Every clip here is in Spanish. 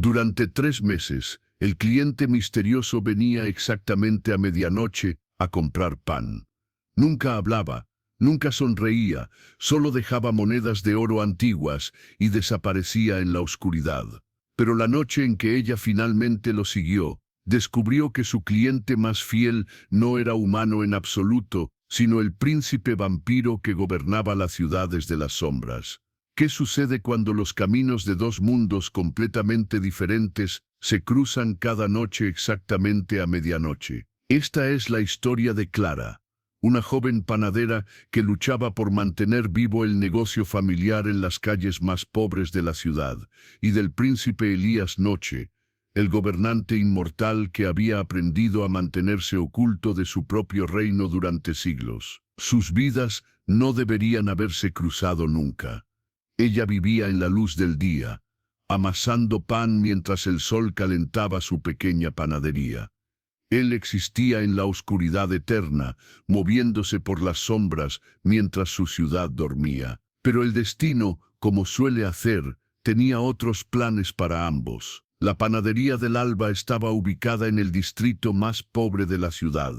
Durante 3 meses, el cliente misterioso venía exactamente a medianoche a comprar pan. Nunca hablaba, nunca sonreía, solo dejaba monedas de oro antiguas y desaparecía en la oscuridad. Pero la noche en que ella finalmente lo siguió, descubrió que su cliente más fiel no era humano en absoluto, sino el príncipe vampiro que gobernaba la ciudad desde las sombras. ¿Qué sucede cuando los caminos de dos mundos completamente diferentes se cruzan cada noche exactamente a medianoche? Esta es la historia de Clara, una joven panadera que luchaba por mantener vivo el negocio familiar en las calles más pobres de la ciudad, y del príncipe Elías Noche, el gobernante inmortal que había aprendido a mantenerse oculto de su propio reino durante siglos. Sus vidas no deberían haberse cruzado nunca. Ella vivía en la luz del día, amasando pan mientras el sol calentaba su pequeña panadería. Él existía en la oscuridad eterna, moviéndose por las sombras mientras su ciudad dormía. Pero el destino, como suele hacer, tenía otros planes para ambos. La panadería del Alba estaba ubicada en el distrito más pobre de la ciudad,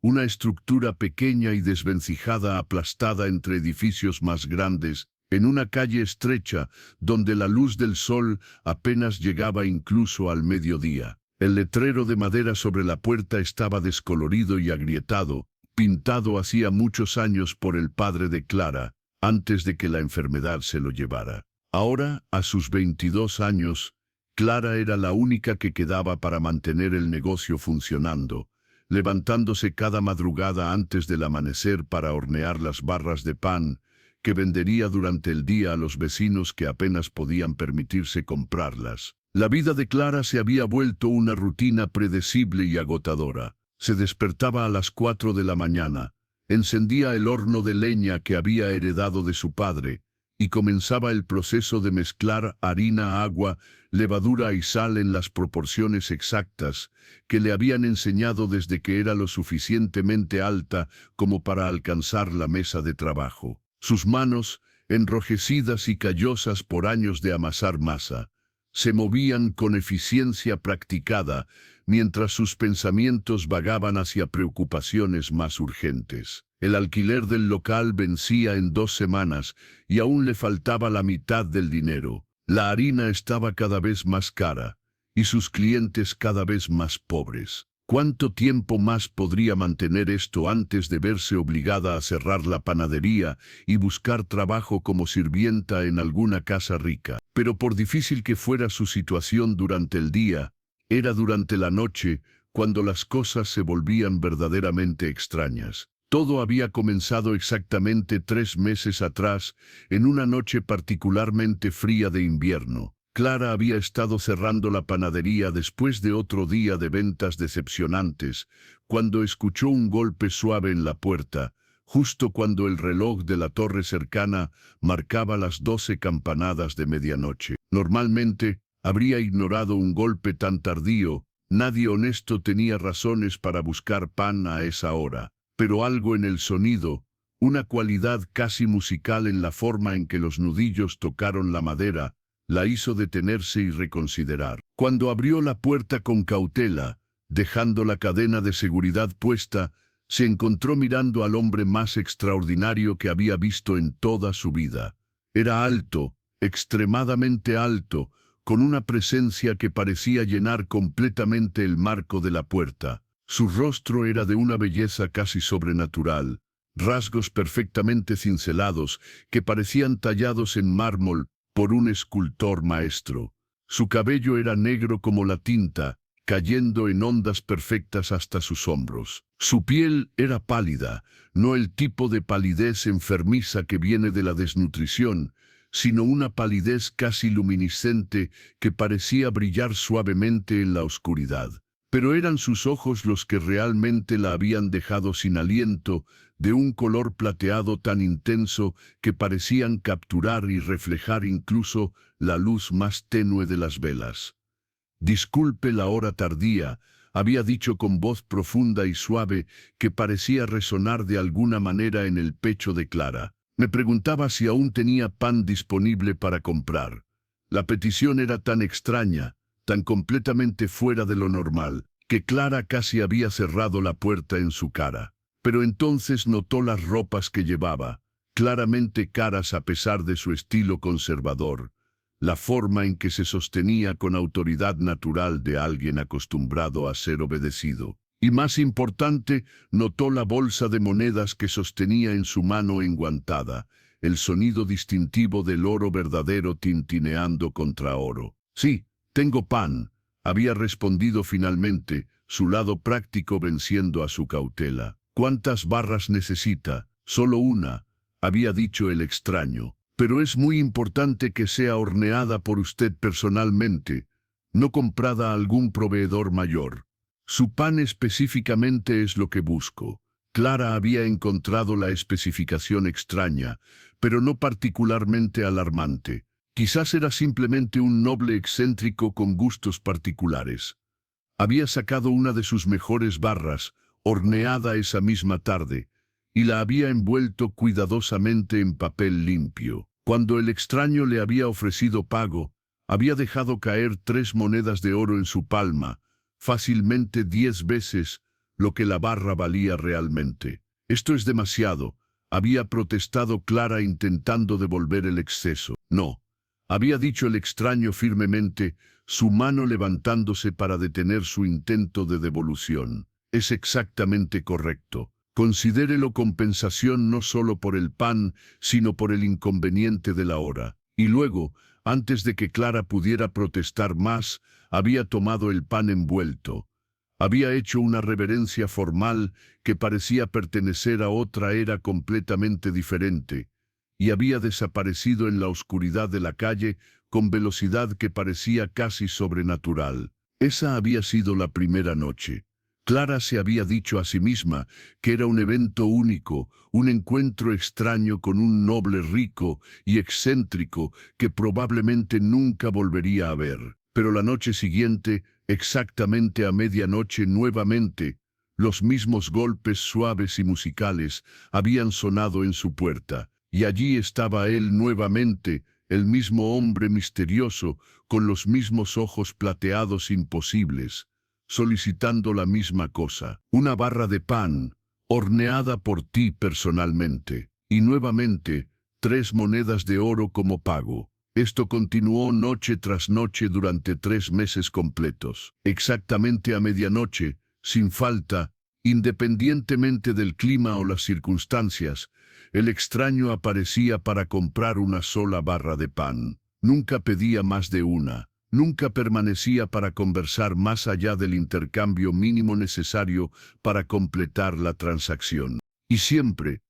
una estructura pequeña y desvencijada aplastada entre edificios más grandes, en una calle estrecha donde la luz del sol apenas llegaba incluso al mediodía. El letrero de madera sobre la puerta estaba descolorido y agrietado, pintado hacía muchos años por el padre de Clara, antes de que la enfermedad se lo llevara. Ahora, a sus 22 años, Clara era la única que quedaba para mantener el negocio funcionando, levantándose cada madrugada antes del amanecer para hornear las barras de pan que vendería durante el día a los vecinos que apenas podían permitirse comprarlas. La vida de Clara se había vuelto una rutina predecible y agotadora. Se despertaba a las 4 de la mañana, encendía el horno de leña que había heredado de su padre, y comenzaba el proceso de mezclar harina, agua, levadura y sal en las proporciones exactas que le habían enseñado desde que era lo suficientemente alta como para alcanzar la mesa de trabajo. Sus manos, enrojecidas y callosas por años de amasar masa, se movían con eficiencia practicada, mientras sus pensamientos vagaban hacia preocupaciones más urgentes. El alquiler del local vencía en 2 semanas y aún le faltaba la mitad del dinero. La harina estaba cada vez más cara y sus clientes cada vez más pobres. ¿Cuánto tiempo más podría mantener esto antes de verse obligada a cerrar la panadería y buscar trabajo como sirvienta en alguna casa rica? Pero por difícil que fuera su situación durante el día, era durante la noche cuando las cosas se volvían verdaderamente extrañas. Todo había comenzado exactamente 3 meses atrás, en una noche particularmente fría de invierno. Clara había estado cerrando la panadería después de otro día de ventas decepcionantes, cuando escuchó un golpe suave en la puerta, justo cuando el reloj de la torre cercana marcaba las 12 campanadas de medianoche. Normalmente, habría ignorado un golpe tan tardío. Nadie honesto tenía razones para buscar pan a esa hora. Pero algo en el sonido, una cualidad casi musical en la forma en que los nudillos tocaron la madera, la hizo detenerse y reconsiderar. Cuando abrió la puerta con cautela, dejando la cadena de seguridad puesta, se encontró mirando al hombre más extraordinario que había visto en toda su vida. Era alto, extremadamente alto, con una presencia que parecía llenar completamente el marco de la puerta. Su rostro era de una belleza casi sobrenatural, rasgos perfectamente cincelados que parecían tallados en mármol por un escultor maestro. Su cabello era negro como la tinta, cayendo en ondas perfectas hasta sus hombros. Su piel era pálida, no el tipo de palidez enfermiza que viene de la desnutrición, sino una palidez casi luminiscente que parecía brillar suavemente en la oscuridad. Pero eran sus ojos los que realmente la habían dejado sin aliento, de un color plateado tan intenso que parecían capturar y reflejar incluso la luz más tenue de las velas. «Disculpe la hora tardía», había dicho con voz profunda y suave que parecía resonar de alguna manera en el pecho de Clara. Me preguntaba si aún tenía pan disponible para comprar. La petición era tan extraña, tan completamente fuera de lo normal, que Clara casi había cerrado la puerta en su cara. Pero entonces notó las ropas que llevaba, claramente caras a pesar de su estilo conservador, la forma en que se sostenía con autoridad natural de alguien acostumbrado a ser obedecido. Y más importante, notó la bolsa de monedas que sostenía en su mano enguantada, el sonido distintivo del oro verdadero tintineando contra oro. Sí, tengo pan, había respondido finalmente, su lado práctico venciendo a su cautela. ¿Cuántas barras necesita? Solo una, había dicho el extraño. Pero es muy importante que sea horneada por usted personalmente, no comprada a algún proveedor mayor. Su pan específicamente es lo que busco. Clara había encontrado la especificación extraña, pero no particularmente alarmante. Quizás era simplemente un noble excéntrico con gustos particulares. Había sacado una de sus mejores barras, horneada esa misma tarde, y la había envuelto cuidadosamente en papel limpio. Cuando el extraño le había ofrecido pago, había dejado caer 3 monedas de oro en su palma, fácilmente 10 veces lo que la barra valía realmente. Esto es demasiado, había protestado Clara intentando devolver el exceso. No, había dicho el extraño firmemente, su mano levantándose para detener su intento de devolución. Es exactamente correcto. Considérelo compensación no solo por el pan, sino por el inconveniente de la hora. Y luego, antes de que Clara pudiera protestar más, había tomado el pan envuelto. Había hecho una reverencia formal que parecía pertenecer a otra era completamente diferente, y había desaparecido en la oscuridad de la calle con velocidad que parecía casi sobrenatural. Esa había sido la primera noche. Clara se había dicho a sí misma que era un evento único, un encuentro extraño con un noble rico y excéntrico que probablemente nunca volvería a ver. Pero la noche siguiente, exactamente a medianoche nuevamente, los mismos golpes suaves y musicales habían sonado en su puerta, y allí estaba él nuevamente, el mismo hombre misterioso, con los mismos ojos plateados imposibles, solicitando la misma cosa, una barra de pan, horneada por ti personalmente, y nuevamente, 3 monedas de oro como pago. Esto continuó noche tras noche durante 3 meses completos, exactamente a medianoche, sin falta, independientemente del clima o las circunstancias, el extraño aparecía para comprar una sola barra de pan. Nunca pedía más de una. Nunca permanecía para conversar más allá del intercambio mínimo necesario para completar la transacción. Y siempre,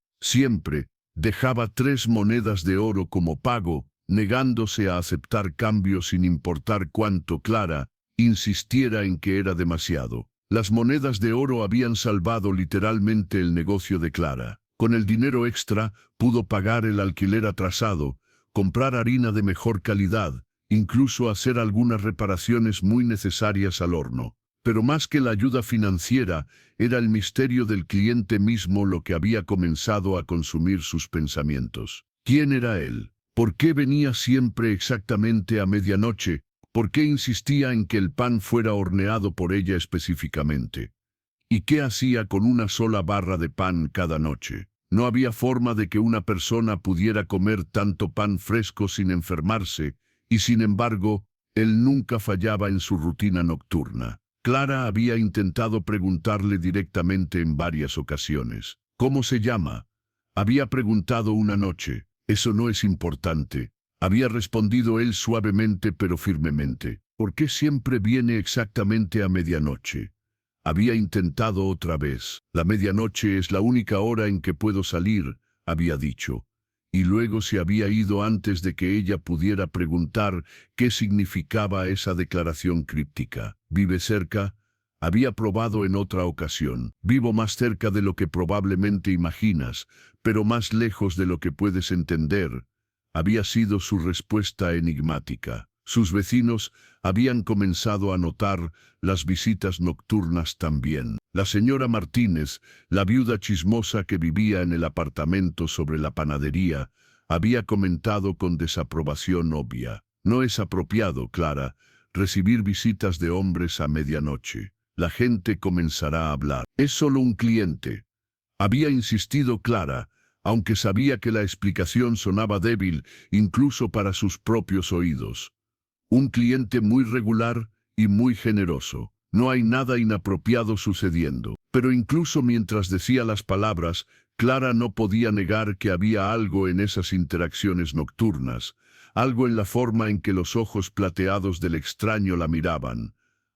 dejaba 3 monedas de oro como pago, negándose a aceptar cambios sin importar cuánto Clara insistiera en que era demasiado. Las monedas de oro habían salvado literalmente el negocio de Clara. Con el dinero extra pudo pagar el alquiler atrasado, comprar harina de mejor calidad, incluso hacer algunas reparaciones muy necesarias al horno. Pero más que la ayuda financiera, era el misterio del cliente mismo lo que había comenzado a consumir sus pensamientos. ¿Quién era él? ¿Por qué venía siempre exactamente a medianoche? ¿Por qué insistía en que el pan fuera horneado por ella específicamente? ¿Y qué hacía con una sola barra de pan cada noche? No había forma de que una persona pudiera comer tanto pan fresco sin enfermarse, y sin embargo, él nunca fallaba en su rutina nocturna. Clara había intentado preguntarle directamente en varias ocasiones. ¿Cómo se llama? Había preguntado una noche. Eso no es importante. Había respondido él suavemente pero firmemente. ¿Por qué siempre viene exactamente a medianoche? Había intentado otra vez. La medianoche es la única hora en que puedo salir, había dicho. Y luego se había ido antes de que ella pudiera preguntar qué significaba esa declaración críptica. ¿Vive cerca? Había probado en otra ocasión. Vivo más cerca de lo que probablemente imaginas, pero más lejos de lo que puedes entender. Había sido su respuesta enigmática. Sus vecinos habían comenzado a notar las visitas nocturnas también. La señora Martínez, la viuda chismosa que vivía en el apartamento sobre la panadería, había comentado con desaprobación obvia. No es apropiado, Clara. recibir visitas de hombres a medianoche. La gente comenzará a hablar. Es solo un cliente. Había insistido Clara, aunque sabía que la explicación sonaba débil incluso para sus propios oídos. Un cliente muy regular y muy generoso. No hay nada inapropiado sucediendo. Pero incluso mientras decía las palabras, Clara no podía negar que había algo en esas interacciones nocturnas, algo en la forma en que los ojos plateados del extraño la miraban,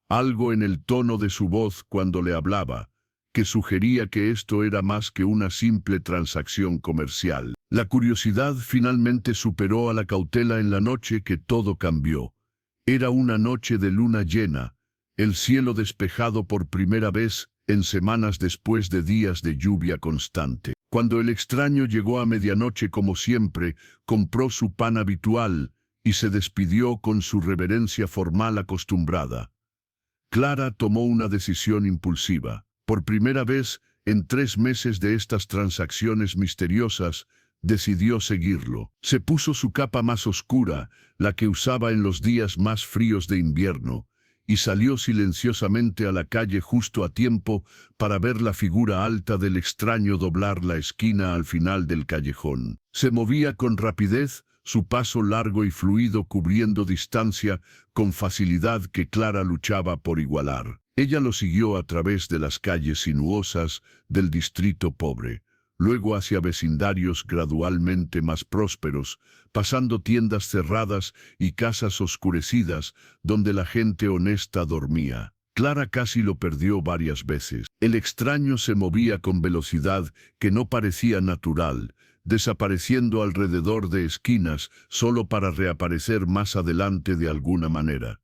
algo en el tono de su voz cuando le hablaba, que sugería que esto era más que una simple transacción comercial. La curiosidad finalmente superó a la cautela en la noche que todo cambió. Era una noche de luna llena, el cielo despejado por primera vez en semanas después de días de lluvia constante. Cuando el extraño llegó a medianoche como siempre, compró su pan habitual y se despidió con su reverencia formal acostumbrada. Clara tomó una decisión impulsiva. Por primera vez, en 3 meses de estas transacciones misteriosas, decidió seguirlo. Se puso su capa más oscura, la que usaba en los días más fríos de invierno, y salió silenciosamente a la calle justo a tiempo para ver la figura alta del extraño doblar la esquina al final del callejón. Se movía con rapidez, su paso largo y fluido cubriendo distancia con facilidad que Clara luchaba por igualar. Ella lo siguió a través de las calles sinuosas del distrito pobre, luego hacia vecindarios gradualmente más prósperos, pasando tiendas cerradas y casas oscurecidas donde la gente honesta dormía. Clara casi lo perdió varias veces. El extraño se movía con velocidad que no parecía natural, desapareciendo alrededor de esquinas solo para reaparecer más adelante de alguna manera.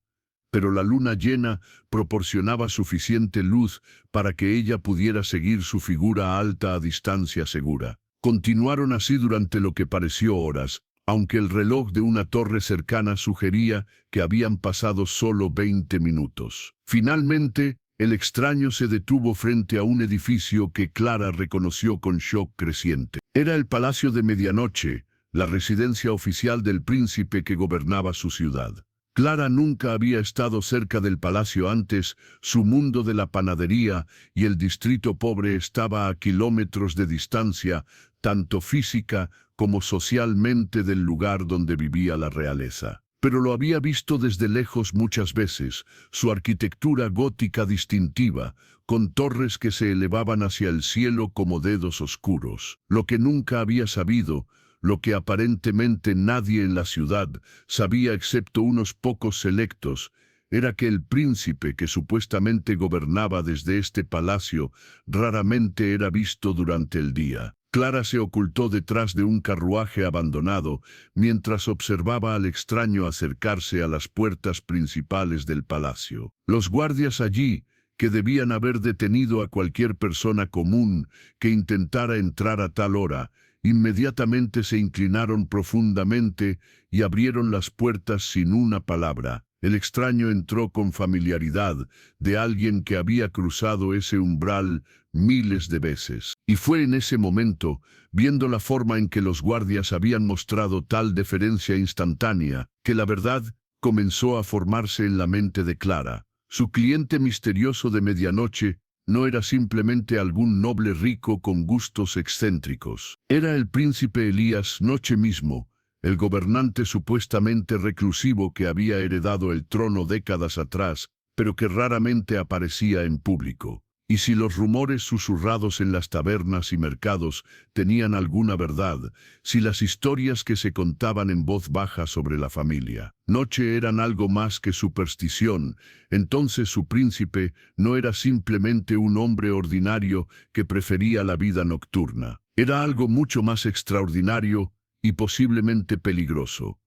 Pero la luna llena proporcionaba suficiente luz para que ella pudiera seguir su figura alta a distancia segura. Continuaron así durante lo que pareció horas, aunque el reloj de una torre cercana sugería que habían pasado solo 20 minutos. Finalmente, el extraño se detuvo frente a un edificio que Clara reconoció con shock creciente. Era el Palacio de Medianoche, la residencia oficial del príncipe que gobernaba su ciudad. Clara nunca había estado cerca del palacio antes, su mundo de la panadería y el distrito pobre estaba a kilómetros de distancia, tanto física como socialmente del lugar donde vivía la realeza. Pero lo había visto desde lejos muchas veces, su arquitectura gótica distintiva, con torres que se elevaban hacia el cielo como dedos oscuros. Lo que nunca había sabido, lo que aparentemente nadie en la ciudad sabía excepto unos pocos selectos, era que el príncipe que supuestamente gobernaba desde este palacio raramente era visto durante el día. Clara se ocultó detrás de un carruaje abandonado mientras observaba al extraño acercarse a las puertas principales del palacio. Los guardias allí, que debían haber detenido a cualquier persona común que intentara entrar a tal hora, inmediatamente se inclinaron profundamente y abrieron las puertas sin una palabra. El extraño entró con familiaridad de alguien que había cruzado ese umbral miles de veces. Y fue en ese momento, viendo la forma en que los guardias habían mostrado tal deferencia instantánea, que la verdad comenzó a formarse en la mente de Clara. Su cliente misterioso de medianoche no era simplemente algún noble rico con gustos excéntricos. Era el príncipe Elías Noche mismo, el gobernante supuestamente reclusivo que había heredado el trono décadas atrás, pero que raramente aparecía en público. Y si los rumores susurrados en las tabernas y mercados tenían alguna verdad, si las historias que se contaban en voz baja sobre la familia Noche eran algo más que superstición, entonces su príncipe no era simplemente un hombre ordinario que prefería la vida nocturna. Era algo mucho más extraordinario y posiblemente peligroso.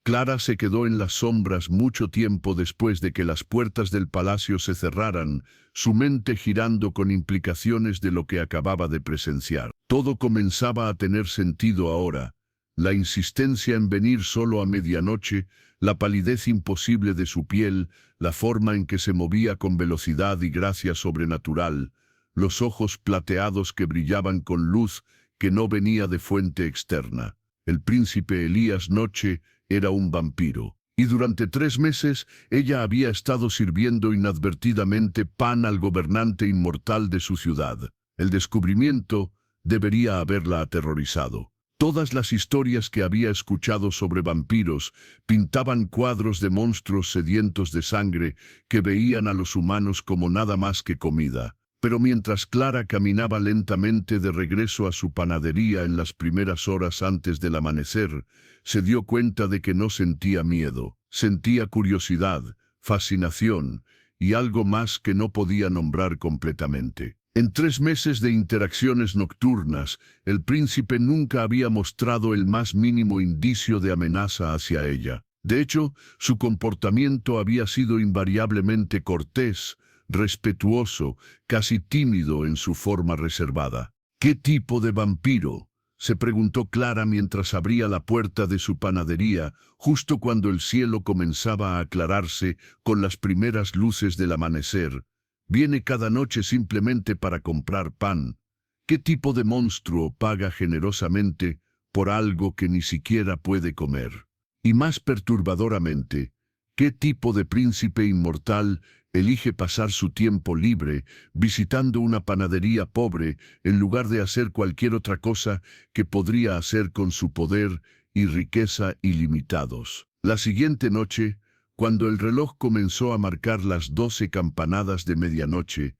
Clara se quedó en las sombras mucho tiempo después de que las puertas del palacio se cerraran, su mente girando con implicaciones de lo que acababa de presenciar. Todo comenzaba a tener sentido ahora. La insistencia en venir solo a medianoche, la palidez imposible de su piel, la forma en que se movía con velocidad y gracia sobrenatural, los ojos plateados que brillaban con luz que no venía de fuente externa. El príncipe Elías Noche era un vampiro. y durante 3 meses ella había estado sirviendo inadvertidamente pan al gobernante inmortal de su ciudad. El descubrimiento debería haberla aterrorizado. Todas las historias que había escuchado sobre vampiros pintaban cuadros de monstruos sedientos de sangre que veían a los humanos como nada más que comida. Pero mientras Clara caminaba lentamente de regreso a su panadería en las primeras horas antes del amanecer, se dio cuenta de que no sentía miedo, sentía curiosidad, fascinación y algo más que no podía nombrar completamente. En 3 meses de interacciones nocturnas, el príncipe nunca había mostrado el más mínimo indicio de amenaza hacia ella. De hecho, su comportamiento había sido invariablemente cortés, respetuoso, casi tímido en su forma reservada. ¿Qué tipo de vampiro?, se preguntó Clara mientras abría la puerta de su panadería, justo cuando el cielo comenzaba a aclararse con las primeras luces del amanecer. ¿Viene cada noche simplemente para comprar pan? ¿Qué tipo de monstruo paga generosamente por algo que ni siquiera puede comer? Y más perturbadoramente, ¿qué tipo de príncipe inmortal elige pasar su tiempo libre visitando una panadería pobre en lugar de hacer cualquier otra cosa que podría hacer con su poder y riqueza ilimitados? La siguiente noche, cuando el reloj comenzó a marcar las 12 campanadas de medianoche,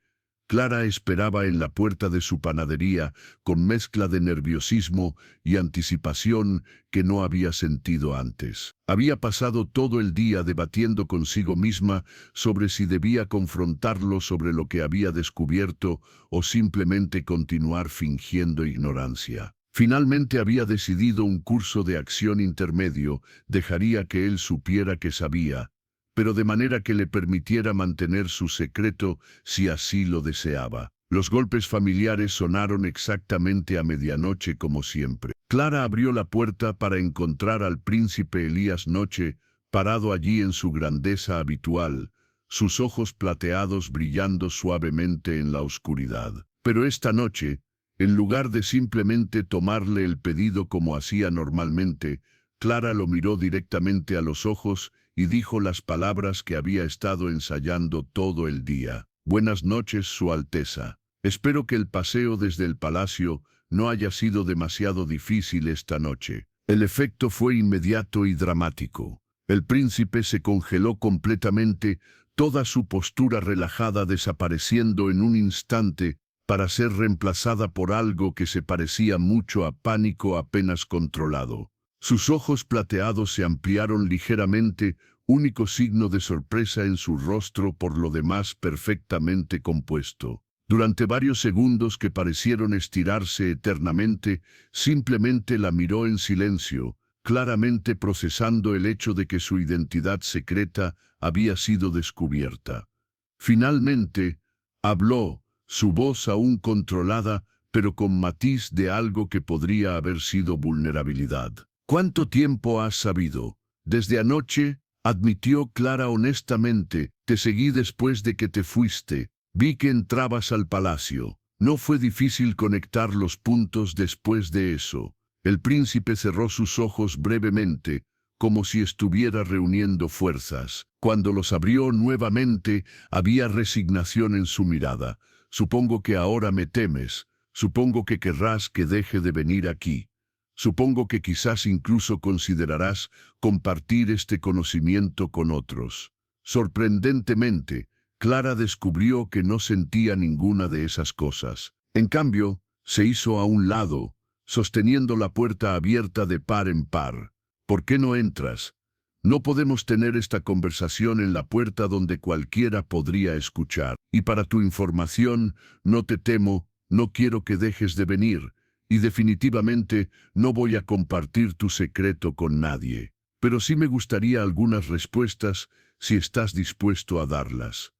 Clara esperaba en la puerta de su panadería con mezcla de nerviosismo y anticipación que no había sentido antes. Había pasado todo el día debatiendo consigo misma sobre si debía confrontarlo sobre lo que había descubierto o simplemente continuar fingiendo ignorancia. Finalmente había decidido un curso de acción intermedio, dejaría que él supiera que sabía, pero de manera que le permitiera mantener su secreto si así lo deseaba. Los golpes familiares sonaron exactamente a medianoche como siempre. Clara abrió la puerta para encontrar al príncipe Elías Noche, parado allí en su grandeza habitual, sus ojos plateados brillando suavemente en la oscuridad. Pero esta noche, en lugar de simplemente tomarle el pedido como hacía normalmente, Clara lo miró directamente a los ojos y dijo las palabras que había estado ensayando todo el día. «Buenas noches, Su Alteza. Espero que el paseo desde el palacio no haya sido demasiado difícil esta noche». El efecto fue inmediato y dramático. El príncipe se congeló completamente, toda su postura relajada desapareciendo en un instante para ser reemplazada por algo que se parecía mucho a pánico apenas controlado. Sus ojos plateados se ampliaron ligeramente, único signo de sorpresa en su rostro por lo demás perfectamente compuesto. Durante varios segundos que parecieron estirarse eternamente, simplemente la miró en silencio, claramente procesando el hecho de que su identidad secreta había sido descubierta. Finalmente, habló, su voz aún controlada, pero con matiz de algo que podría haber sido vulnerabilidad. «¿Cuánto tiempo has sabido?» «Desde anoche», admitió Clara honestamente. «Te seguí después de que te fuiste. Vi que entrabas al palacio. No fue difícil conectar los puntos después de eso». El príncipe cerró sus ojos brevemente, como si estuviera reuniendo fuerzas. Cuando los abrió nuevamente, había resignación en su mirada. «Supongo que ahora me temes. Supongo que querrás que deje de venir aquí. Supongo que quizás incluso considerarás compartir este conocimiento con otros». Sorprendentemente, Clara descubrió que no sentía ninguna de esas cosas. En cambio, se hizo a un lado, sosteniendo la puerta abierta de par en par. «¿Por qué no entras? No podemos tener esta conversación en la puerta donde cualquiera podría escuchar. Y para tu información, no te temo, no quiero que dejes de venir. Y definitivamente no voy a compartir tu secreto con nadie. Pero sí me gustaría algunas respuestas si estás dispuesto a darlas».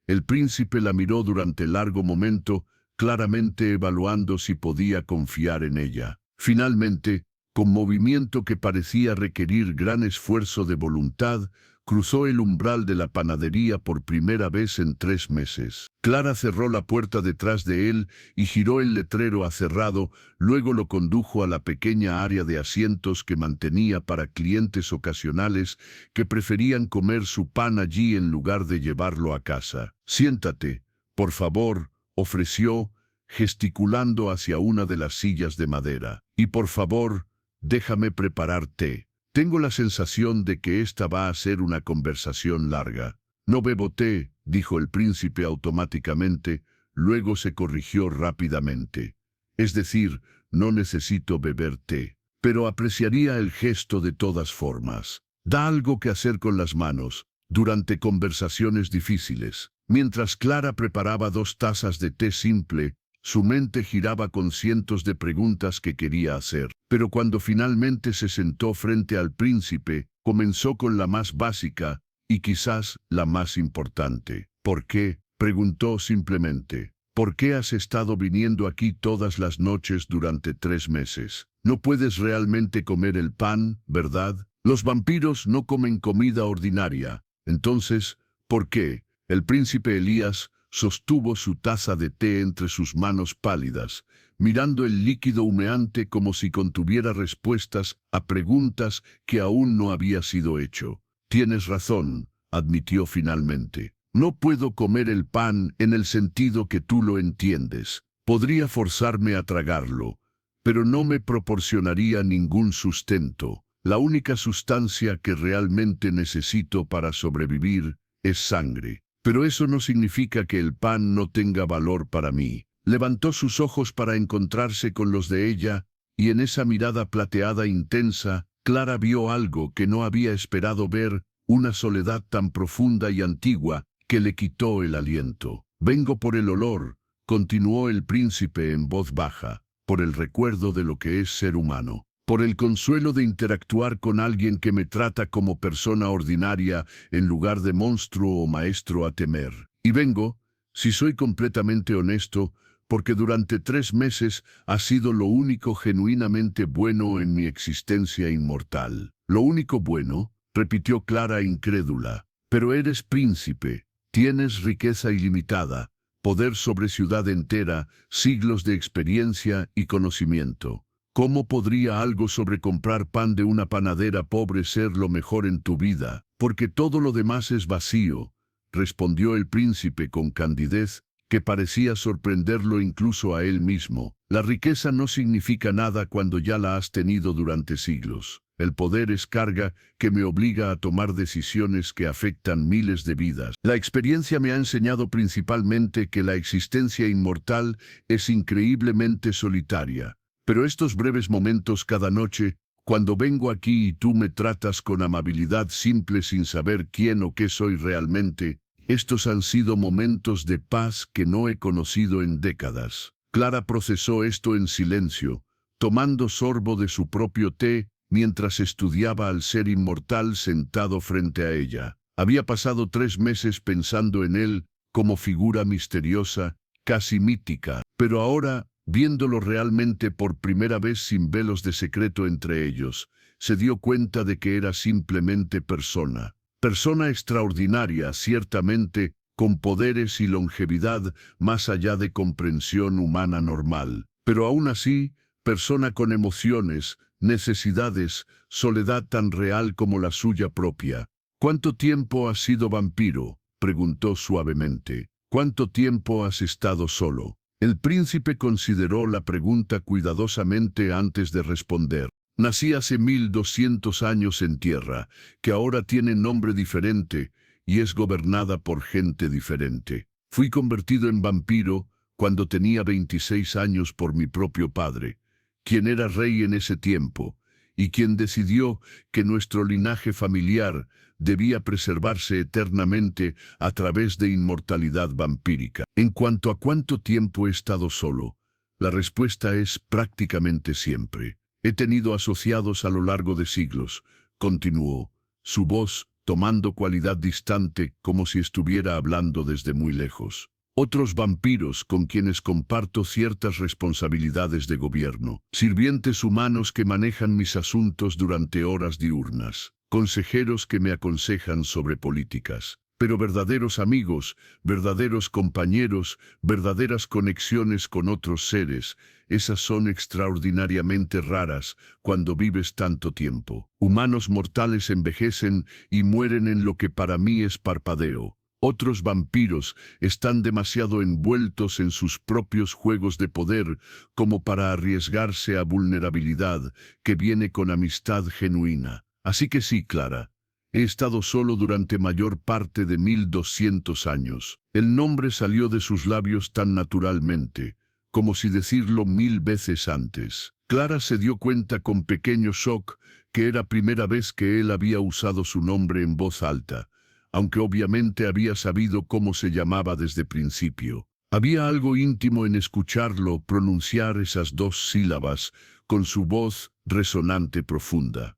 El príncipe la miró durante largo momento, claramente evaluando si podía confiar en ella. Finalmente, con movimiento que parecía requerir gran esfuerzo de voluntad, cruzó el umbral de la panadería por primera vez en 3 meses. Clara cerró la puerta detrás de él y giró el letrero a cerrado, luego lo condujo a la pequeña área de asientos que mantenía para clientes ocasionales que preferían comer su pan allí en lugar de llevarlo a casa. «Siéntate, por favor», ofreció, gesticulando hacia una de las sillas de madera. «Y por favor, déjame preparar té. Tengo la sensación de que esta va a ser una conversación larga». «No bebo té», dijo el príncipe automáticamente, luego se corrigió rápidamente. «Es decir, no necesito beber té. Pero apreciaría el gesto de todas formas. Da algo que hacer con las manos, durante conversaciones difíciles». Mientras Clara preparaba 2 tazas de té simple, su mente giraba con cientos de preguntas que quería hacer. Pero cuando finalmente se sentó frente al príncipe, comenzó con la más básica y quizás la más importante. «¿Por qué?», preguntó simplemente. «¿Por qué has estado viniendo aquí todas las noches durante 3 meses? No puedes realmente comer el pan, ¿verdad? Los vampiros no comen comida ordinaria. Entonces, ¿por qué?». El príncipe Elías sostuvo su taza de té entre sus manos pálidas, mirando el líquido humeante como si contuviera respuestas a preguntas que aún no había sido hecho. «Tienes razón», admitió finalmente. «No puedo comer el pan en el sentido que tú lo entiendes. Podría forzarme a tragarlo, pero no me proporcionaría ningún sustento. La única sustancia que realmente necesito para sobrevivir es sangre. Pero eso no significa que el pan no tenga valor para mí». Levantó sus ojos para encontrarse con los de ella, y en esa mirada plateada intensa, Clara vio algo que no había esperado ver, una soledad tan profunda y antigua que le quitó el aliento. «Vengo por el olor», continuó el príncipe en voz baja, «por el recuerdo de lo que es ser humano. Por el consuelo de interactuar con alguien que me trata como persona ordinaria en lugar de monstruo o maestro a temer. Y vengo, si soy completamente honesto, porque durante 3 meses ha sido lo único genuinamente bueno en mi existencia inmortal». «¿Lo único bueno?», repitió Clara incrédula. «Pero eres príncipe, tienes riqueza ilimitada, poder sobre ciudad entera, siglos de experiencia y conocimiento. ¿Cómo podría algo sobre comprar pan de una panadera pobre ser lo mejor en tu vida? Porque todo lo demás es vacío», respondió el príncipe con candidez que parecía sorprenderlo incluso a él mismo. «La riqueza no significa nada cuando ya la has tenido durante siglos. El poder es carga que me obliga a tomar decisiones que afectan miles de vidas. La experiencia me ha enseñado principalmente que la existencia inmortal es increíblemente solitaria. Pero estos breves momentos cada noche, cuando vengo aquí y tú me tratas con amabilidad simple sin saber quién o qué soy realmente, estos han sido momentos de paz que no he conocido en décadas». Clara procesó esto en silencio, tomando sorbo de su propio té mientras estudiaba al ser inmortal sentado frente a ella. Había pasado 3 meses pensando en él como figura misteriosa, casi mítica, pero ahora, viéndolo realmente por primera vez sin velos de secreto entre ellos, se dio cuenta de que era simplemente persona. Persona extraordinaria, ciertamente, con poderes y longevidad más allá de comprensión humana normal. Pero aún así, persona con emociones, necesidades, soledad tan real como la suya propia. «¿Cuánto tiempo has sido vampiro?», preguntó suavemente. «¿Cuánto tiempo has estado solo?». El príncipe consideró la pregunta cuidadosamente antes de responder. «Nací hace 1200 años en tierra, que ahora tiene nombre diferente y es gobernada por gente diferente. Fui convertido en vampiro cuando tenía 26 años por mi propio padre, quien era rey en ese tiempo, y quien decidió que nuestro linaje familiar debía preservarse eternamente a través de inmortalidad vampírica. En cuanto a cuánto tiempo he estado solo, la respuesta es prácticamente siempre. He tenido asociados a lo largo de siglos», continuó, su voz tomando cualidad distante como si estuviera hablando desde muy lejos. «Otros vampiros con quienes comparto ciertas responsabilidades de gobierno, sirvientes humanos que manejan mis asuntos durante horas diurnas. consejeros que me aconsejan sobre políticas. Pero verdaderos amigos, verdaderos compañeros, verdaderas conexiones con otros seres, esas son extraordinariamente raras cuando vives tanto tiempo. Humanos mortales envejecen y mueren en lo que para mí es parpadeo. Otros vampiros están demasiado envueltos en sus propios juegos de poder como para arriesgarse a vulnerabilidad que viene con amistad genuina. Así que sí, Clara. He estado solo durante mayor parte de 1200 años. El nombre salió de sus labios tan naturalmente, como si decirlo 1000 veces antes. Clara se dio cuenta con pequeño shock que era primera vez que él había usado su nombre en voz alta, aunque obviamente había sabido cómo se llamaba desde principio. Había algo íntimo en escucharlo pronunciar esas dos sílabas con su voz resonante profunda.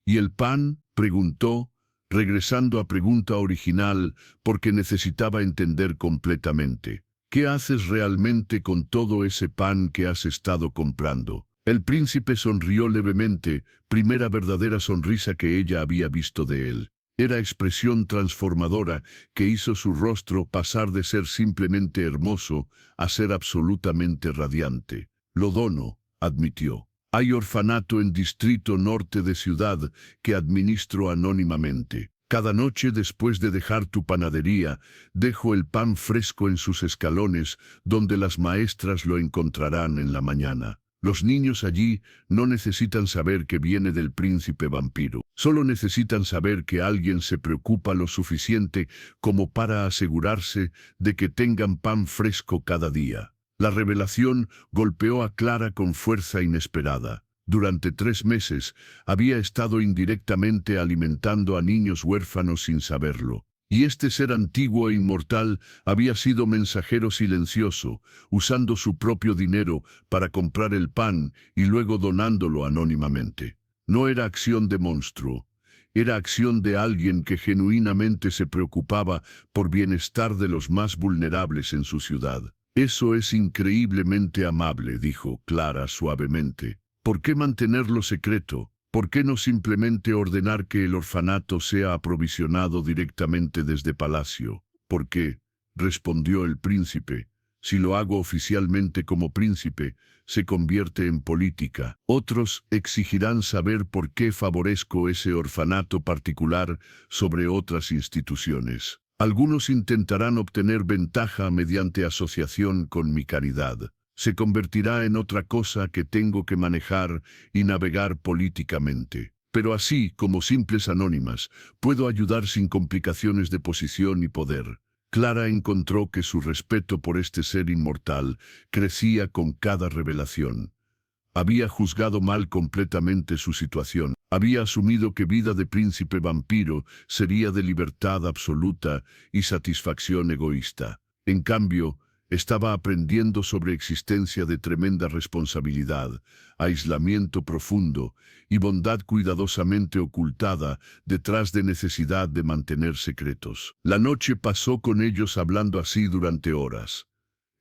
¿Y el pan?, preguntó, regresando a pregunta original porque necesitaba entender completamente. ¿Qué haces realmente con todo ese pan que has estado comprando? El príncipe sonrió levemente, primera verdadera sonrisa que ella había visto de él. Era expresión transformadora que hizo su rostro pasar de ser simplemente hermoso a ser absolutamente radiante. Lo dono, admitió. Hay orfanato en Distrito Norte de Ciudad que administro anónimamente. Cada noche después de dejar tu panadería, dejo el pan fresco en sus escalones, donde las maestras lo encontrarán en la mañana. Los niños allí no necesitan saber que viene del príncipe vampiro. Solo necesitan saber que alguien se preocupa lo suficiente como para asegurarse de que tengan pan fresco cada día. La revelación golpeó a Clara con fuerza inesperada. Durante 3 meses había estado indirectamente alimentando a niños huérfanos sin saberlo. Y este ser antiguo e inmortal había sido mensajero silencioso, usando su propio dinero para comprar el pan y luego donándolo anónimamente. No era acción de monstruo. Era acción de alguien que genuinamente se preocupaba por bienestar de los más vulnerables en su ciudad. Eso es increíblemente amable, dijo Clara suavemente. ¿Por qué mantenerlo secreto? ¿Por qué no simplemente ordenar que el orfanato sea aprovisionado directamente desde palacio? ¿Por qué?, respondió el príncipe. Si lo hago oficialmente como príncipe, se convierte en política. Otros exigirán saber por qué favorezco ese orfanato particular sobre otras instituciones. Algunos intentarán obtener ventaja mediante asociación con mi caridad. Se convertirá en otra cosa que tengo que manejar y navegar políticamente. Pero así, como simples anónimas, puedo ayudar sin complicaciones de posición y poder. Clara encontró que su respeto por este ser inmortal crecía con cada revelación. Había juzgado mal completamente su situación. Había asumido que vida de príncipe vampiro sería de libertad absoluta y satisfacción egoísta. En cambio, estaba aprendiendo sobre existencia de tremenda responsabilidad, aislamiento profundo y bondad cuidadosamente ocultada detrás de necesidad de mantener secretos. La noche pasó con ellos hablando así durante horas.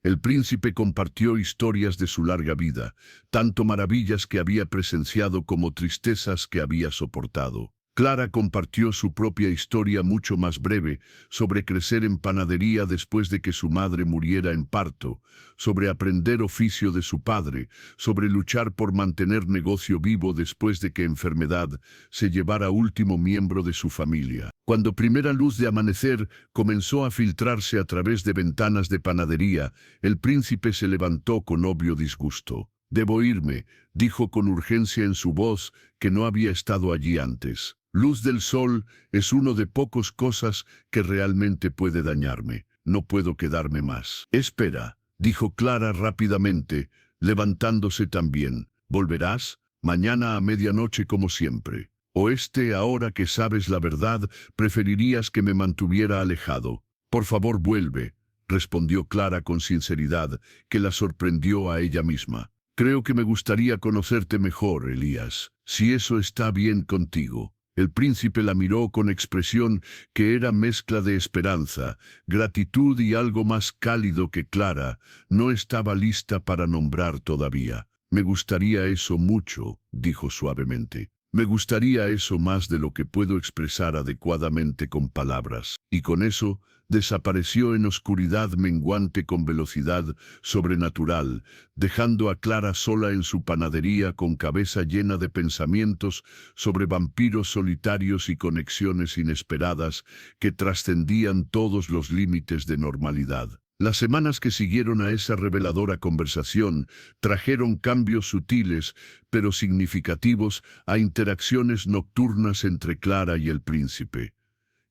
El príncipe compartió historias de su larga vida, tanto maravillas que había presenciado como tristezas que había soportado. Clara compartió su propia historia mucho más breve, sobre crecer en panadería después de que su madre muriera en parto, sobre aprender oficio de su padre, sobre luchar por mantener negocio vivo después de que enfermedad se llevara último miembro de su familia. Cuando primera luz de amanecer comenzó a filtrarse a través de ventanas de panadería, el príncipe se levantó con obvio disgusto. «Debo irme», dijo con urgencia en su voz, que no había estado allí antes. Luz del sol es uno de pocas cosas que realmente puede dañarme. No puedo quedarme más. «Espera», dijo Clara rápidamente, levantándose también. «¿Volverás? Mañana a medianoche como siempre. ¿O ahora que sabes la verdad, preferirías que me mantuviera alejado? Por favor, vuelve», respondió Clara con sinceridad, que la sorprendió a ella misma. «Creo que me gustaría conocerte mejor, Elías, si eso está bien contigo». El príncipe la miró con expresión que era mezcla de esperanza, gratitud y algo más cálido que Clara no estaba lista para nombrar todavía. «Me gustaría eso mucho», dijo suavemente. Me gustaría eso más de lo que puedo expresar adecuadamente con palabras. Y con eso, desapareció en oscuridad menguante con velocidad sobrenatural, dejando a Clara sola en su panadería con cabeza llena de pensamientos sobre vampiros solitarios y conexiones inesperadas que trascendían todos los límites de normalidad. Las semanas que siguieron a esa reveladora conversación trajeron cambios sutiles, pero significativos, a interacciones nocturnas entre Clara y el príncipe.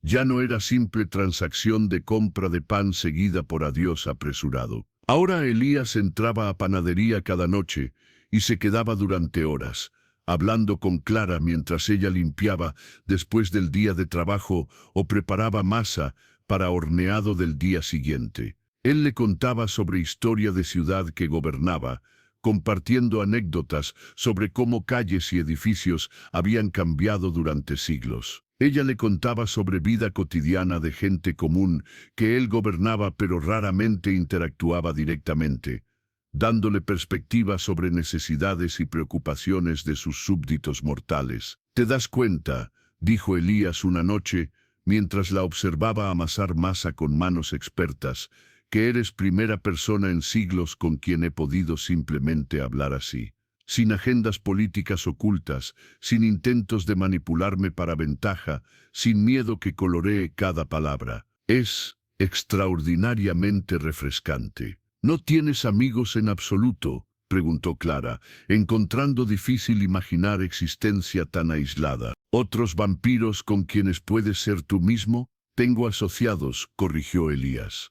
Ya no era simple transacción de compra de pan seguida por adiós apresurado. Ahora Elías entraba a panadería cada noche y se quedaba durante horas, hablando con Clara mientras ella limpiaba después del día de trabajo o preparaba masa para horneado del día siguiente. Él le contaba sobre historia de ciudad que gobernaba, compartiendo anécdotas sobre cómo calles y edificios habían cambiado durante siglos. Ella le contaba sobre vida cotidiana de gente común que él gobernaba pero raramente interactuaba directamente, dándole perspectiva sobre necesidades y preocupaciones de sus súbditos mortales. «¿Te das cuenta?», dijo Elías una noche, mientras la observaba amasar masa con manos expertas, «que eres primera persona en siglos con quien he podido simplemente hablar así, sin agendas políticas ocultas, sin intentos de manipularme para ventaja, sin miedo que coloree cada palabra. Es extraordinariamente refrescante». «¿No tienes amigos en absoluto?», preguntó Clara, encontrando difícil imaginar existencia tan aislada. «¿Otros vampiros con quienes puedes ser tú mismo?». «Tengo asociados», corrigió Elías.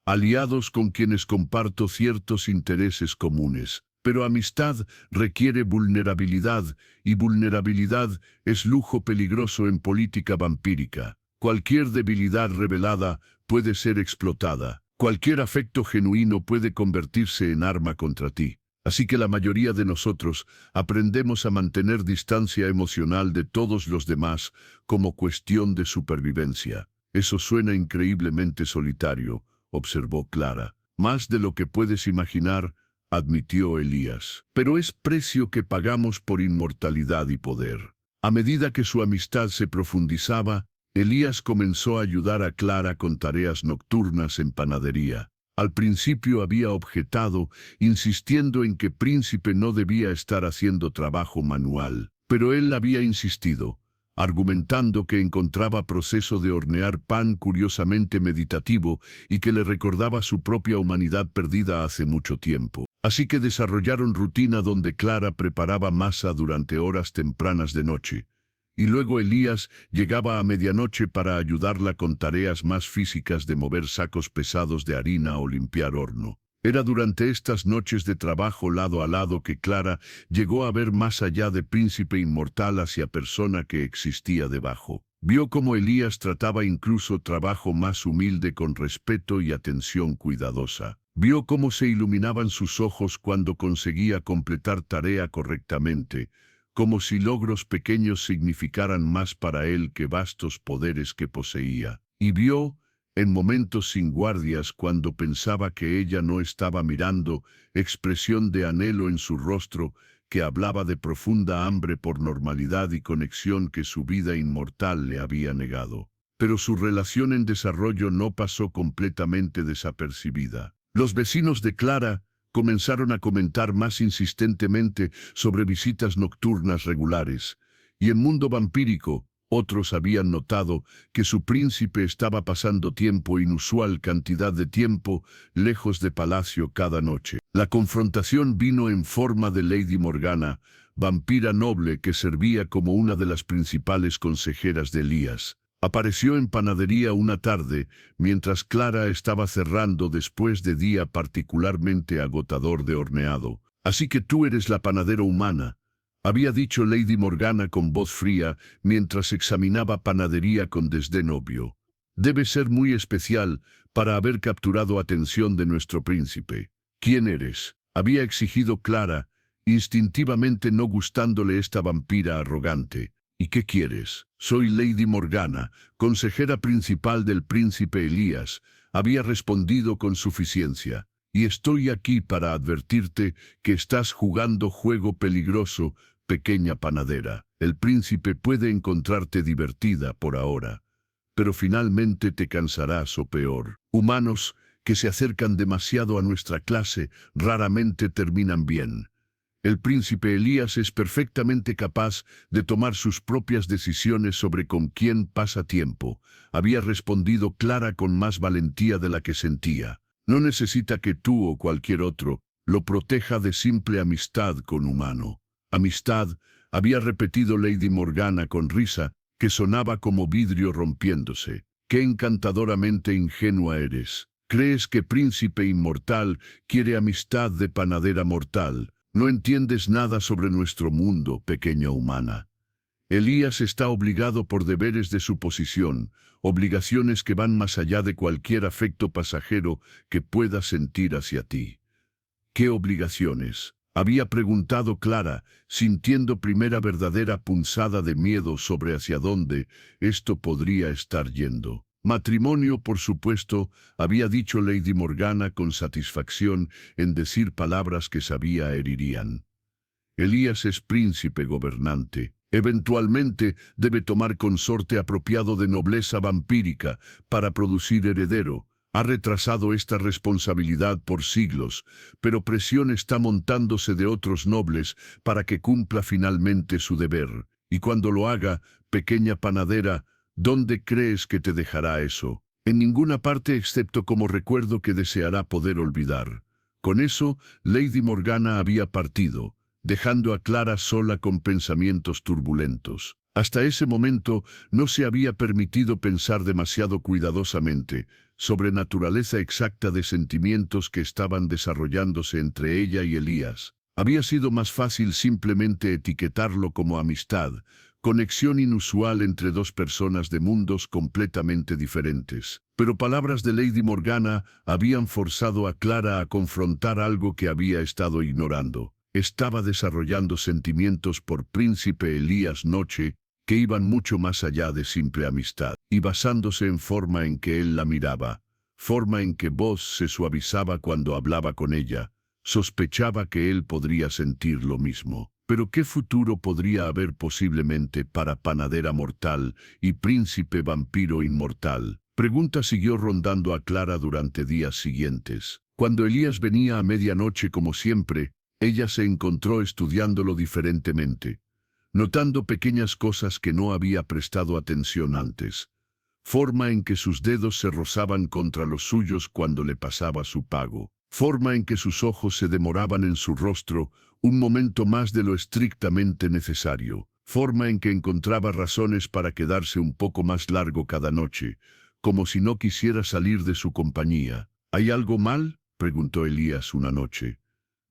«Aliados con quienes comparto ciertos intereses comunes. Pero amistad requiere vulnerabilidad, y vulnerabilidad es lujo peligroso en política vampírica. Cualquier debilidad revelada puede ser explotada. Cualquier afecto genuino puede convertirse en arma contra ti. Así que la mayoría de nosotros aprendemos a mantener distancia emocional de todos los demás como cuestión de supervivencia». «Eso suena increíblemente solitario», observó Clara. «Más de lo que puedes imaginar», admitió Elías. «Pero es precio que pagamos por inmortalidad y poder». A medida que su amistad se profundizaba, Elías comenzó a ayudar a Clara con tareas nocturnas en panadería. Al principio había objetado, insistiendo en que Príncipe no debía estar haciendo trabajo manual. Pero él había insistido, argumentando que encontraba proceso de hornear pan curiosamente meditativo y que le recordaba su propia humanidad perdida hace mucho tiempo. Así que desarrollaron rutina donde Clara preparaba masa durante horas tempranas de noche, y luego Elías llegaba a medianoche para ayudarla con tareas más físicas de mover sacos pesados de harina o limpiar horno. Era durante estas noches de trabajo lado a lado que Clara llegó a ver más allá de príncipe inmortal hacia persona que existía debajo. Vio cómo Elías trataba incluso trabajo más humilde con respeto y atención cuidadosa. Vio cómo se iluminaban sus ojos cuando conseguía completar tarea correctamente, como si logros pequeños significaran más para él que vastos poderes que poseía. Y vio, en momentos sin guardias, cuando pensaba que ella no estaba mirando, expresión de anhelo en su rostro que hablaba de profunda hambre por normalidad y conexión que su vida inmortal le había negado. Pero su relación en desarrollo no pasó completamente desapercibida. Los vecinos de Clara comenzaron a comentar más insistentemente sobre visitas nocturnas regulares, y en mundo vampírico, otros habían notado que su príncipe estaba pasando inusual cantidad de tiempo lejos de palacio cada noche. La confrontación vino en forma de Lady Morgana, vampira noble que servía como una de las principales consejeras de Elías. Apareció en panadería una tarde, mientras Clara estaba cerrando después de día particularmente agotador de horneado. «Así que tú eres la panadera humana», había dicho Lady Morgana con voz fría mientras examinaba panadería con desdén obvio. «Debe ser muy especial para haber capturado atención de nuestro príncipe». «¿Quién eres?», había exigido Clara, instintivamente no gustándole esta vampira arrogante. «¿Y qué quieres?». «Soy Lady Morgana, consejera principal del príncipe Elías», había respondido con suficiencia. «Y estoy aquí para advertirte que estás jugando juego peligroso, pequeña panadera». El príncipe puede encontrarte divertida por ahora, pero finalmente te cansarás o peor. Humanos que se acercan demasiado a nuestra clase raramente terminan bien. El príncipe Elías es perfectamente capaz de tomar sus propias decisiones sobre con quién pasa tiempo. Había respondido Clara con más valentía de la que sentía. No necesita que tú o cualquier otro lo proteja de simple amistad con humano. Amistad, había repetido Lady Morgana con risa, que sonaba como vidrio rompiéndose. Qué encantadoramente ingenua eres. ¿Crees que príncipe inmortal quiere amistad de panadera mortal? No entiendes nada sobre nuestro mundo, pequeña humana. Elías está obligado por deberes de su posición, obligaciones que van más allá de cualquier afecto pasajero que pueda sentir hacia ti. ¿Qué obligaciones? Había preguntado Clara, sintiendo primera verdadera punzada de miedo sobre hacia dónde esto podría estar yendo. Matrimonio, por supuesto, había dicho Lady Morgana con satisfacción en decir palabras que sabía herirían. Elías es príncipe gobernante. Eventualmente debe tomar consorte apropiado de nobleza vampírica para producir heredero. Ha retrasado esta responsabilidad por siglos, pero presión está montándose de otros nobles para que cumpla finalmente su deber. Y cuando lo haga, pequeña panadera, ¿dónde crees que te dejará eso? En ninguna parte excepto como recuerdo que deseará poder olvidar. Con eso, Lady Morgana había partido, dejando a Clara sola con pensamientos turbulentos. Hasta ese momento no se había permitido pensar demasiado cuidadosamente sobre naturaleza exacta de sentimientos que estaban desarrollándose entre ella y Elías. Había sido más fácil simplemente etiquetarlo como amistad, conexión inusual entre dos personas de mundos completamente diferentes. Pero palabras de Lady Morgana habían forzado a Clara a confrontar algo que había estado ignorando. Estaba desarrollando sentimientos por Príncipe Elías Noche que iban mucho más allá de simple amistad, y basándose en forma en que él la miraba, forma en que voz se suavizaba cuando hablaba con ella, sospechaba que él podría sentir lo mismo. Pero ¿qué futuro podría haber posiblemente para panadera mortal y príncipe vampiro inmortal? Pregunta siguió rondando a Clara durante días siguientes. Cuando Elías venía a medianoche como siempre, ella se encontró estudiándolo diferentemente, notando pequeñas cosas que no había prestado atención antes. Forma en que sus dedos se rozaban contra los suyos cuando le pasaba su pago. Forma en que sus ojos se demoraban en su rostro un momento más de lo estrictamente necesario. Forma en que encontraba razones para quedarse un poco más largo cada noche, como si no quisiera salir de su compañía. ¿Hay algo mal?, preguntó Elías una noche,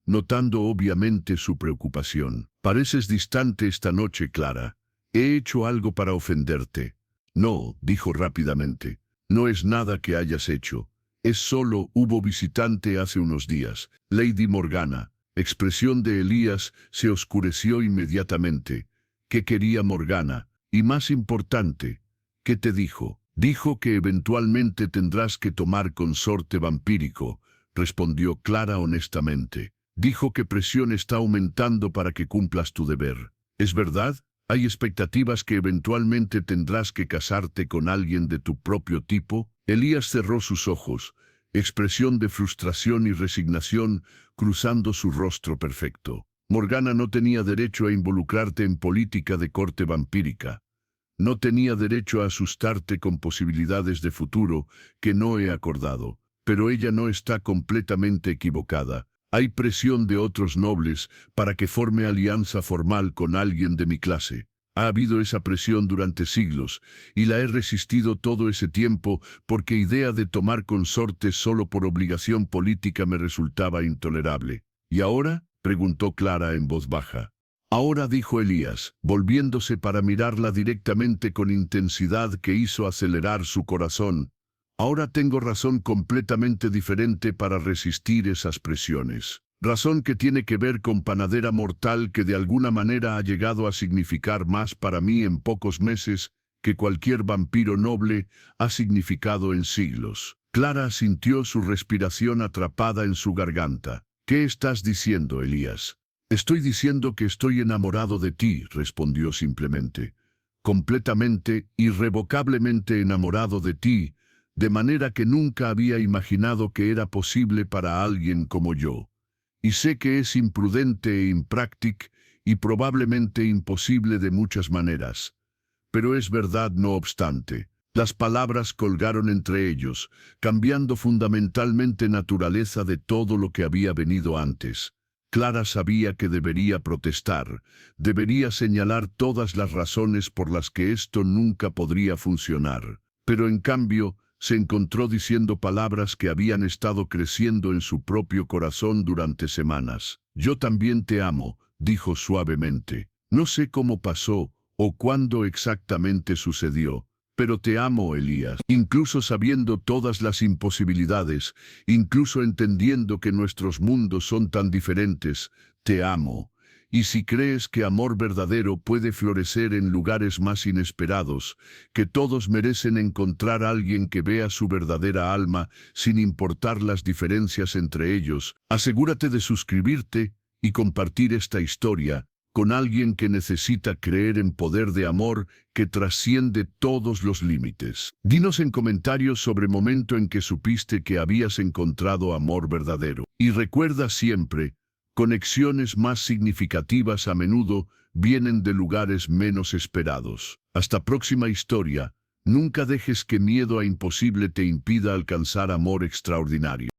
notando obviamente su preocupación. Pareces distante esta noche, Clara. ¿He hecho algo para ofenderte? No, dijo rápidamente. No es nada que hayas hecho. Es solo, hubo visitante hace unos días. Lady Morgana. Expresión de Elías se oscureció inmediatamente. ¿Qué quería Morgana? Y más importante, ¿qué te dijo? Dijo que eventualmente tendrás que tomar consorte vampírico, respondió Clara honestamente. Dijo que presión está aumentando para que cumplas tu deber. ¿Es verdad? ¿Hay expectativas que eventualmente tendrás que casarte con alguien de tu propio tipo? Elías cerró sus ojos, expresión de frustración y resignación cruzando su rostro perfecto. Morgana no tenía derecho a involucrarte en política de corte vampírica. No tenía derecho a asustarte con posibilidades de futuro que no he acordado. Pero ella no está completamente equivocada. Hay presión de otros nobles para que forme alianza formal con alguien de mi clase. Ha habido esa presión durante siglos, y la he resistido todo ese tiempo porque idea de tomar consorte solo por obligación política me resultaba intolerable. ¿Y ahora?, preguntó Clara en voz baja. Ahora, dijo Elías, volviéndose para mirarla directamente con intensidad que hizo acelerar su corazón. Ahora tengo razón completamente diferente para resistir esas presiones. Razón que tiene que ver con panadera mortal que de alguna manera ha llegado a significar más para mí en pocos meses que cualquier vampiro noble ha significado en siglos. Clara sintió su respiración atrapada en su garganta. ¿Qué estás diciendo, Elías? Estoy diciendo que estoy enamorado de ti, respondió simplemente. Completamente, irrevocablemente enamorado de ti, de manera que nunca había imaginado que era posible para alguien como yo. Y sé que es imprudente e impráctico y probablemente imposible de muchas maneras. Pero es verdad no obstante. Las palabras colgaron entre ellos, cambiando fundamentalmente naturaleza de todo lo que había venido antes. Clara sabía que debería protestar, debería señalar todas las razones por las que esto nunca podría funcionar. Pero en cambio, se encontró diciendo palabras que habían estado creciendo en su propio corazón durante semanas. Yo también te amo, dijo suavemente. No sé cómo pasó o cuándo exactamente sucedió, pero te amo, Elías. Incluso sabiendo todas las imposibilidades, incluso entendiendo que nuestros mundos son tan diferentes, te amo. Y si crees que amor verdadero puede florecer en lugares más inesperados, que todos merecen encontrar a alguien que vea su verdadera alma sin importar las diferencias entre ellos, asegúrate de suscribirte y compartir esta historia con alguien que necesita creer en poder de amor que trasciende todos los límites. Dinos en comentarios sobre el momento en que supiste que habías encontrado amor verdadero. Y recuerda siempre, conexiones más significativas a menudo vienen de lugares menos esperados. Hasta próxima historia. Nunca dejes que miedo a imposible te impida alcanzar amor extraordinario.